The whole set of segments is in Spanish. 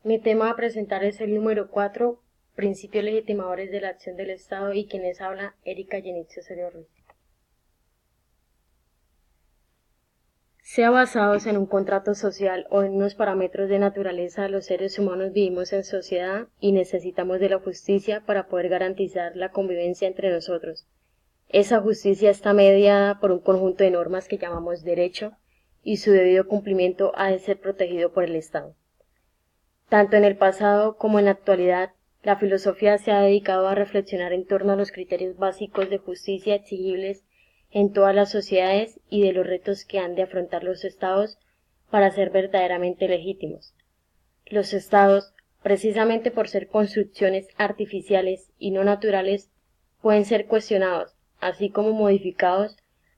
Mi tema a presentar es el número 4, Principios legitimadores de la acción del Estado, y quien les habla, Erika Yenitzio Osorio Ruiz. Sea basados en un contrato social o en unos parámetros de naturaleza, los seres humanos vivimos en sociedad y necesitamos de la justicia para poder garantizar la convivencia entre nosotros. Esa justicia está mediada por un conjunto de normas que llamamos derecho, y su debido cumplimiento ha de ser protegido por el Estado. Tanto en el pasado como en la actualidad, la filosofía se ha dedicado a reflexionar en torno a los criterios básicos de justicia exigibles en todas las sociedades y de los retos que han de afrontar los estados para ser verdaderamente legítimos. Los estados, precisamente por ser construcciones artificiales y no naturales, pueden ser cuestionados, así como modificados,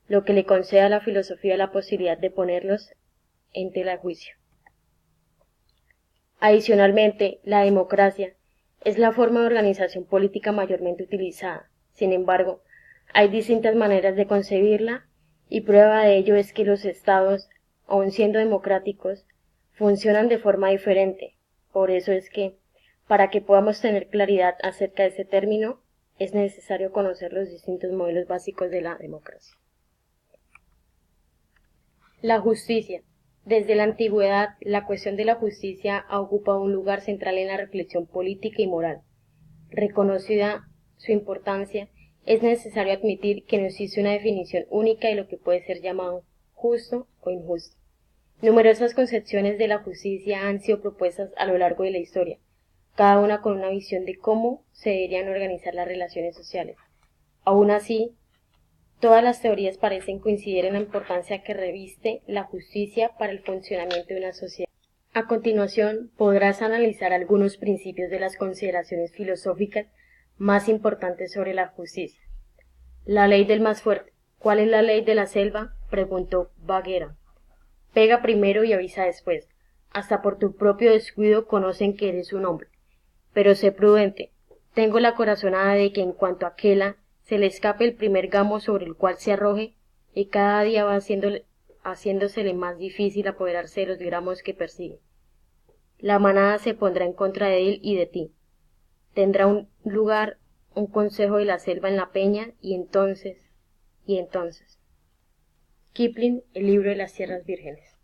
lo que le concede a la filosofía la posibilidad de ponerlos en tela de juicio. Adicionalmente, la democracia es la forma de organización política mayormente utilizada. Sin embargo, hay distintas maneras de concebirla, y prueba de ello es que los estados, aun siendo democráticos, funcionan de forma diferente. Por eso es que, para que podamos tener claridad acerca de ese término, es necesario conocer los distintos modelos básicos de la democracia. La justicia. Desde la antigüedad, la cuestión de la justicia ha ocupado un lugar central en la reflexión política y moral. Reconocida su importancia, es necesario admitir que no existe una definición única de lo que puede ser llamado justo o injusto. Numerosas concepciones de la justicia han sido propuestas a lo largo de la historia, cada una con una visión de cómo se deberían organizar las relaciones sociales. Aún así, todas las teorías parecen coincidir en la importancia que reviste la justicia para el funcionamiento de una sociedad. A continuación, podrás analizar algunos principios de las consideraciones filosóficas más importantes sobre la justicia. La ley del más fuerte. ¿Cuál es la ley de la selva?, preguntó Baguera. Pega primero y avisa después. Hasta por tu propio descuido conocen que eres un hombre. Pero sé prudente. Tengo la corazonada de que en cuanto a aquela se le escape el primer gamo sobre el cual se arroje, y cada día va haciéndosele más difícil apoderarse de los gramos que persigue. La manada se pondrá en contra de él y de ti. Tendrá un lugar un consejo de la selva en la peña, y entonces. Kipling, el libro de las tierras vírgenes.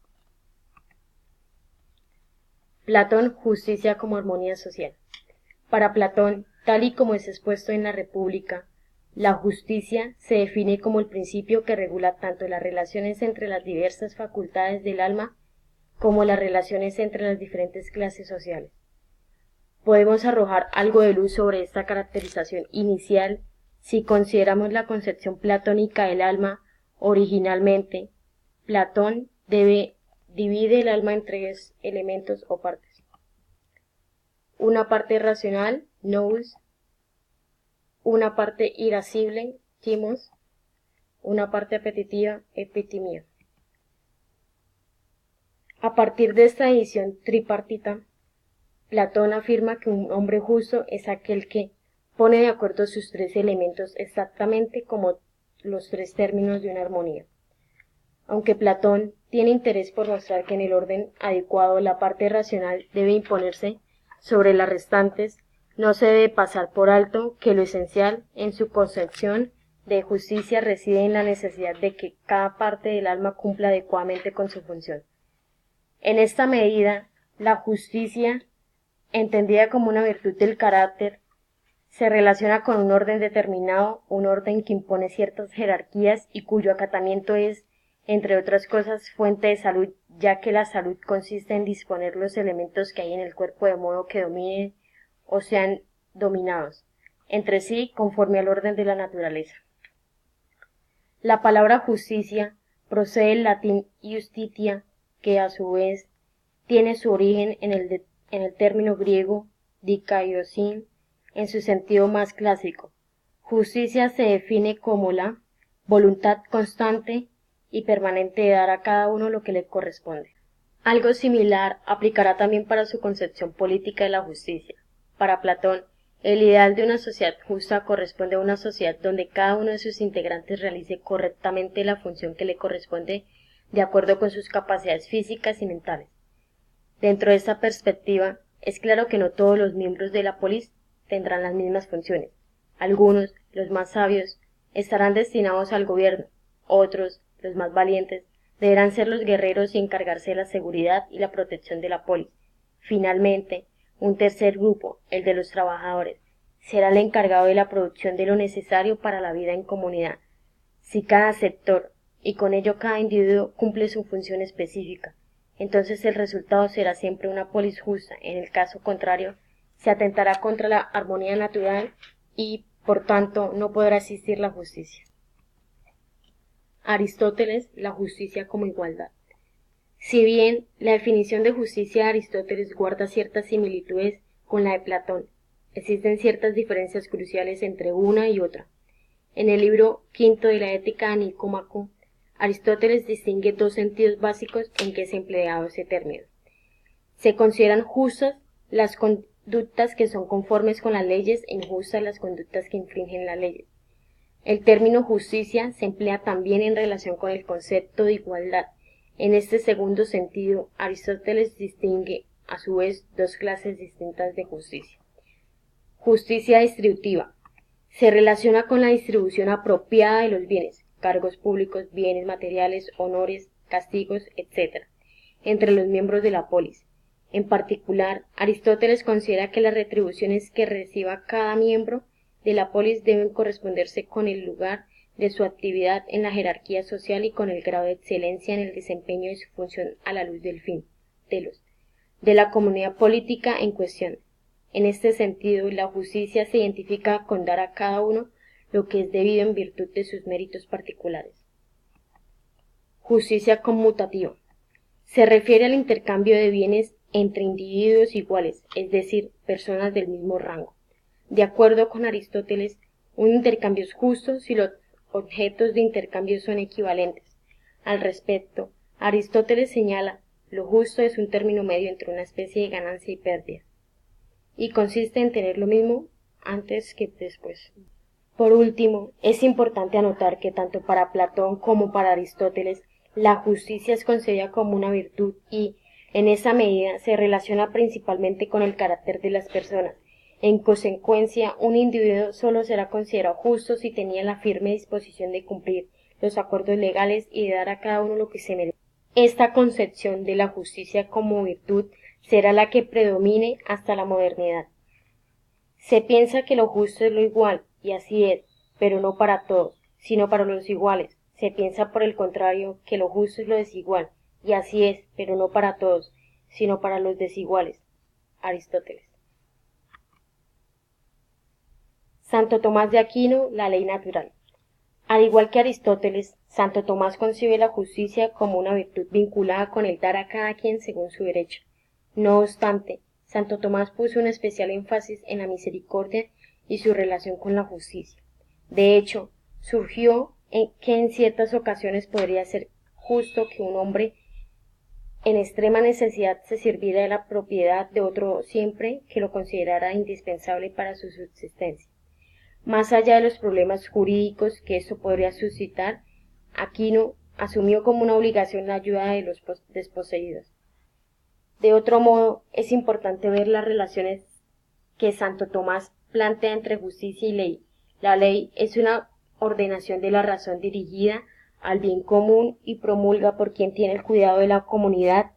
Platón, justicia como armonía social. Para Platón, tal y como es expuesto en la República, la justicia se define como el principio que regula tanto las relaciones entre las diversas facultades del alma como las relaciones entre las diferentes clases sociales. Podemos arrojar algo de luz sobre esta caracterización inicial si consideramos la concepción platónica del alma. Originalmente, Platón divide el alma en tres elementos o partes. Una parte racional, nous; una parte irascible, timos; una parte apetitiva, epitimia. A partir de esta división tripartita, Platón afirma que un hombre justo es aquel que pone de acuerdo sus tres elementos exactamente como los tres términos de una armonía. Aunque Platón tiene interés por mostrar que en el orden adecuado la parte racional debe imponerse sobre las restantes, no se debe pasar por alto que lo esencial en su concepción de justicia reside en la necesidad de que cada parte del alma cumpla adecuadamente con su función. En esta medida, la justicia, entendida como una virtud del carácter, se relaciona con un orden determinado, un orden que impone ciertas jerarquías y cuyo acatamiento es, entre otras cosas, fuente de salud, ya que la salud consiste en disponer los elementos que hay en el cuerpo de modo que dominen o sean dominados entre sí conforme al orden de la naturaleza. La palabra justicia procede del latín justitia, que a su vez tiene su origen en el término griego dikaiosin, en su sentido más clásico. Justicia se define como la voluntad constante y permanente de dar a cada uno lo que le corresponde. Algo similar aplicará también para su concepción política de la justicia. Para Platón, el ideal de una sociedad justa corresponde a una sociedad donde cada uno de sus integrantes realice correctamente la función que le corresponde de acuerdo con sus capacidades físicas y mentales. Dentro de esta perspectiva, Es claro que no todos los miembros de la polis tendrán las mismas funciones. Algunos, los más sabios, estarán destinados al gobierno, otros, los más valientes, deberán ser los guerreros y encargarse de la seguridad y la protección de la polis. Finalmente, un tercer grupo, el de los trabajadores, será el encargado de la producción de lo necesario para la vida en comunidad. Si cada sector, y con ello cada individuo, cumple su función específica, entonces el resultado será siempre una polis justa. En el caso contrario, se atentará contra la armonía natural y, por tanto, no podrá existir la justicia. Aristóteles, la justicia como igualdad. Si bien la definición de justicia de Aristóteles guarda ciertas similitudes con la de Platón, existen ciertas diferencias cruciales entre una y otra. En el libro quinto de la Ética de Nicómaco, Aristóteles distingue dos sentidos básicos en que es empleado ese término. Se consideran justas las conductas que son conformes con las leyes e injustas las conductas que infringen las leyes. El término justicia se emplea también en relación con el concepto de igualdad. En este segundo sentido, Aristóteles distingue, a su vez, dos clases distintas de justicia. Justicia distributiva. Se relaciona con la distribución apropiada de los bienes, cargos públicos, bienes materiales, honores, castigos, etc., entre los miembros de la polis. En particular, Aristóteles considera que las retribuciones que reciba cada miembro de la polis deben corresponderse con el lugar de su actividad en la jerarquía social y con el grado de excelencia en el desempeño de su función a la luz del fin de la comunidad política en cuestión. En este sentido, la justicia se identifica con dar a cada uno lo que es debido en virtud de sus méritos particulares. Justicia conmutativa. Se refiere al intercambio de bienes entre individuos iguales, es decir, personas del mismo rango. De acuerdo con Aristóteles, un intercambio es justo si los objetos de intercambio son equivalentes. Al respecto, Aristóteles señala, lo justo es un término medio entre una especie de ganancia y pérdida, y consiste en tener lo mismo antes que después. Por último, es importante anotar que tanto para Platón como para Aristóteles, la justicia es concebida como una virtud y, en esa medida, se relaciona principalmente con el carácter de las personas. En consecuencia, un individuo solo será considerado justo si tenía la firme disposición de cumplir los acuerdos legales y de dar a cada uno lo que se merece. Esta concepción de la justicia como virtud será la que predomine hasta la modernidad. Se piensa que lo justo es lo igual, y así es, pero no para todos, sino para los iguales. Se piensa por el contrario que lo justo es lo desigual, y así es, pero no para todos, sino para los desiguales. Aristóteles. Santo Tomás de Aquino, la ley natural. Al igual que Aristóteles, Santo Tomás concibe la justicia como una virtud vinculada con el dar a cada quien según su derecho. No obstante, Santo Tomás puso un especial énfasis en la misericordia y su relación con la justicia. De hecho, surgió que en ciertas ocasiones podría ser justo que un hombre en extrema necesidad se sirviera de la propiedad de otro siempre que lo considerara indispensable para su subsistencia. Más allá de los problemas jurídicos que esto podría suscitar, Aquino asumió como una obligación la ayuda de los desposeídos. De otro modo, es importante ver las relaciones que Santo Tomás plantea entre justicia y ley. La ley es una ordenación de la razón dirigida al bien común y promulga por quien tiene el cuidado de la comunidad.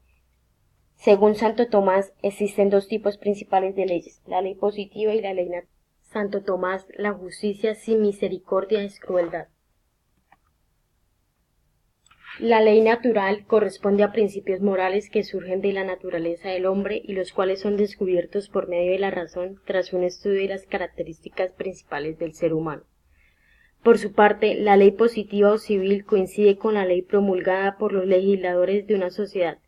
Según Santo Tomás, existen dos tipos principales de leyes, la ley positiva y la ley natural. Santo Tomás, la justicia sin misericordia es crueldad. La ley natural corresponde a principios morales que surgen de la naturaleza del hombre y los cuales son descubiertos por medio de la razón tras un estudio de las características principales del ser humano. Por su parte, la ley positiva o civil coincide con la ley promulgada por los legisladores de una sociedad.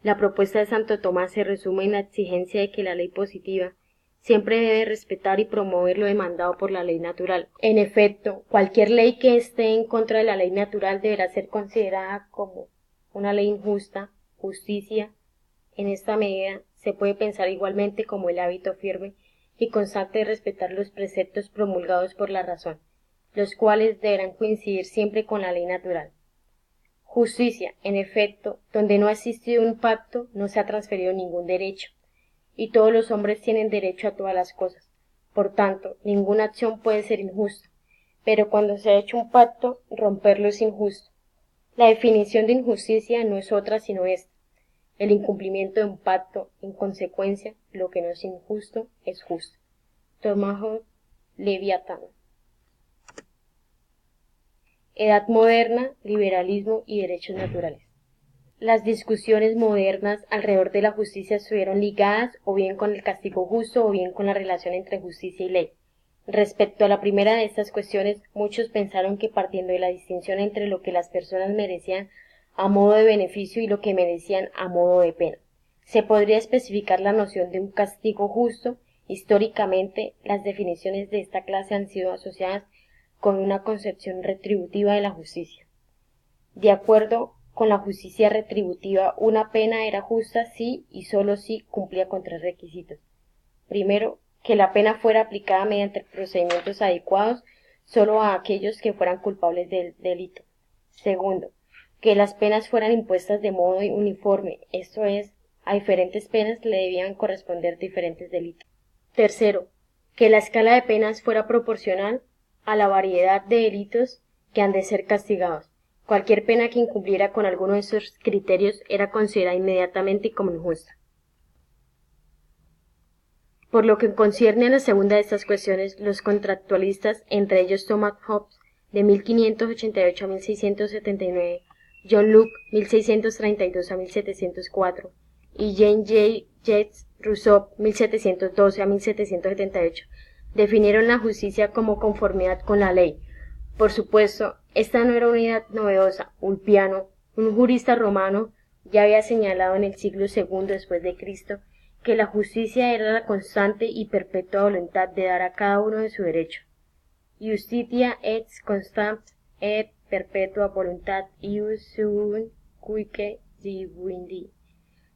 La propuesta de Santo Tomás se resume en la exigencia de que la ley positiva siempre debe respetar y promover lo demandado por la ley natural. En efecto, cualquier ley que esté en contra de la ley natural deberá ser considerada como una ley injusta. Justicia, en esta medida, se puede pensar igualmente como el hábito firme y constante de respetar los preceptos promulgados por la razón, los cuales deberán coincidir siempre con la ley natural. Justicia, en efecto, donde no ha existido un pacto, no se ha transferido ningún derecho, y todos los hombres tienen derecho a todas las cosas. Por tanto, ninguna acción puede ser injusta, pero cuando se ha hecho un pacto, romperlo es injusto. La definición de injusticia no es otra sino esta: el incumplimiento de un pacto. En consecuencia, lo que no es injusto es justo. Tomás Leviatán. Edad moderna, liberalismo y derechos naturales. Las discusiones modernas alrededor de la justicia estuvieron ligadas o bien con el castigo justo o bien con la relación entre justicia y ley. Respecto a la primera de estas cuestiones, muchos pensaron que partiendo de la distinción entre lo que las personas merecían a modo de beneficio y lo que merecían a modo de pena, se podría especificar la noción de un castigo justo. Históricamente, las definiciones de esta clase han sido asociadas con una concepción retributiva de la justicia. De acuerdo con la justicia retributiva, una pena era justa si y sólo si cumplía con tres requisitos. Primero, que la pena fuera aplicada mediante procedimientos adecuados solo a aquellos que fueran culpables del delito. Segundo, que las penas fueran impuestas de modo uniforme, esto es, a diferentes penas le debían corresponder diferentes delitos. Tercero, que la escala de penas fuera proporcional a la variedad de delitos que han de ser castigados. Cualquier pena que incumpliera con alguno de esos criterios era considerada inmediatamente como injusta. Por lo que concierne a la segunda de estas cuestiones, los contractualistas, entre ellos Thomas Hobbes, de 1588 a 1679, John Locke, 1632 a 1704, y Jean-Jacques Rousseau, 1712 a 1778, definieron la justicia como conformidad con la ley. Por supuesto, esta no era una idea novedosa. Ulpiano, un jurista romano, ya había señalado en el siglo II después de Cristo que la justicia era la constante y perpetua voluntad de dar a cada uno de su derecho. Justitia ex constant et perpetua voluntat ius suum cuique divundi,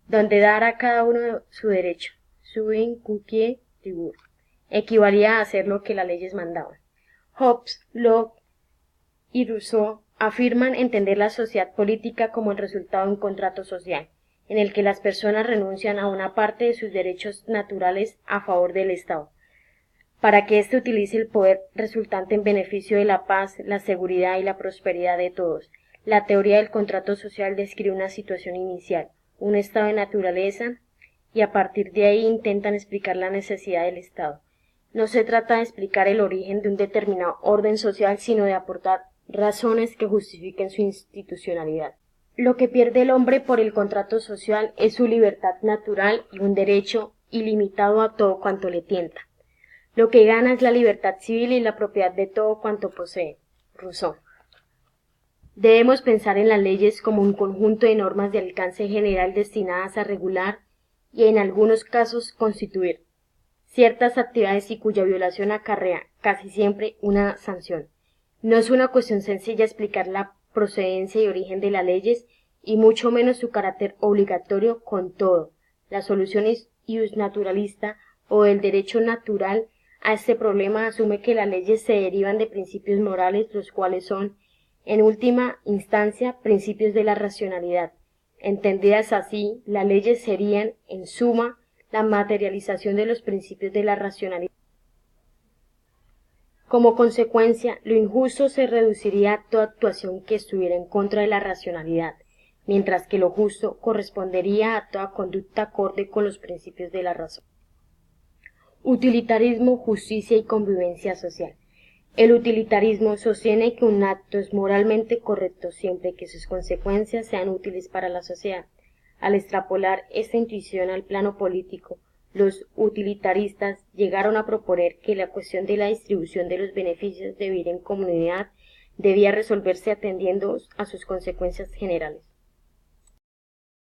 donde dar a cada uno su derecho, suum cuique dibur, equivalía a hacer lo que las leyes mandaban. Hobbes, Locke y Rousseau afirman entender la sociedad política como el resultado de un contrato social, en el que las personas renuncian a una parte de sus derechos naturales a favor del Estado, para que éste utilice el poder resultante en beneficio de la paz, la seguridad y la prosperidad de todos. La teoría del contrato social describe una situación inicial, un estado de naturaleza, y a partir de ahí intentan explicar la necesidad del Estado. No se trata de explicar el origen de un determinado orden social, sino de aportar razones que justifiquen su institucionalidad. Lo que pierde el hombre por el contrato social es su libertad natural y un derecho ilimitado a todo cuanto le tienta. Lo que gana es la libertad civil y la propiedad de todo cuanto posee. Rousseau. Debemos pensar en las leyes como un conjunto de normas de alcance general destinadas a regular y en algunos casos constituir ciertas actividades y cuya violación acarrea casi siempre una sanción. No es una cuestión sencilla explicar la procedencia y origen de las leyes y mucho menos su carácter obligatorio. Con todo, la solución iusnaturalista o del derecho natural a este problema asume que las leyes se derivan de principios morales, los cuales son, en última instancia, principios de la racionalidad. Entendidas así, las leyes serían, en suma, la materialización de los principios de la racionalidad. Como consecuencia, lo injusto se reduciría a toda actuación que estuviera en contra de la racionalidad, mientras que lo justo correspondería a toda conducta acorde con los principios de la razón. Utilitarismo, justicia y convivencia social. El utilitarismo sostiene que un acto es moralmente correcto siempre que sus consecuencias sean útiles para la sociedad. Al extrapolar esta intuición al plano político, los utilitaristas llegaron a proponer que la cuestión de la distribución de los beneficios de vivir en comunidad debía resolverse atendiendo a sus consecuencias generales.